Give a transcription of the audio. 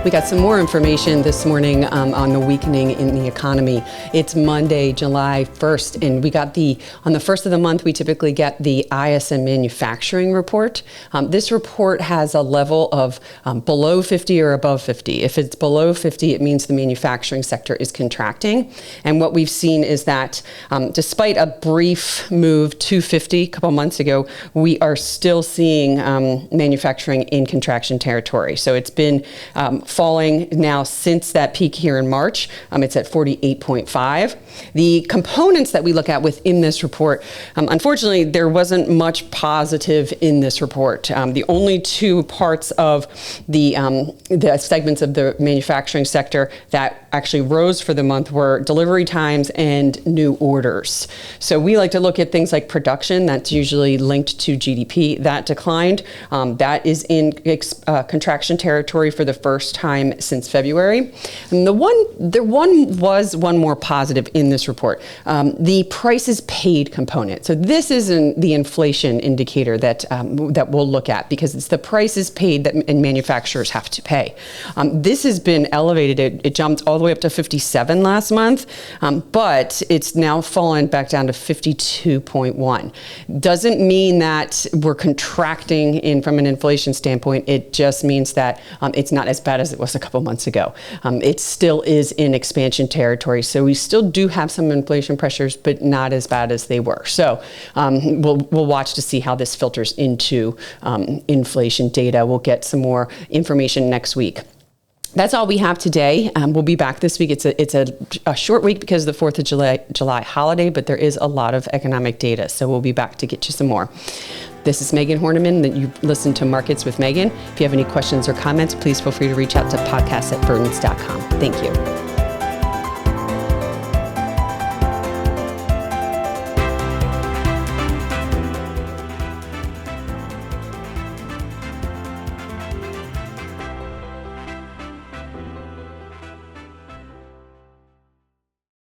We got some more information this morning on the weakening in the economy. It's Monday, July 1st, and we got on the first of the month, we typically get the ISM Manufacturing Report. This report has a level of below 50 or above 50. If it's below 50, it means the manufacturing sector is contracting. And what we've seen is that despite a brief move to 50 a couple months ago, we are still seeing manufacturing in contraction territory. So it's been falling now since that peak here in March. It's at 48.5. The components that we look at within this report, unfortunately, there wasn't much positive in this report. The only two parts of the segments of the manufacturing sector that actually rose for the month were delivery times and new orders. So we like to look at things like production. That's usually linked to GDP. That declined. That is in contraction territory for the first time since February. And there was one more positive in this report. The prices paid component. So this is the inflation indicator that we'll look at, because it's the prices paid that manufacturers have to pay. This has been elevated. It jumped all the way up to 57 last month, but it's now fallen back down to 52.1. Doesn't mean that we're contracting from an inflation standpoint. It just means that it's not as bad as it was a couple months ago. It still is in expansion territory, so we still do have some inflation pressures, but not as bad as they were. So we'll watch to see how this filters into inflation data. We'll get some more information next week. That's all we have today. We'll be back this week. It's a short week because of the 4th of July holiday, but there is a lot of economic data, so we'll be back to get you some more. This is Megan Horniman, that you listen to Markets with Megan. If you have any questions or comments, please feel free to reach out to podcast@burdens.com. Thank you.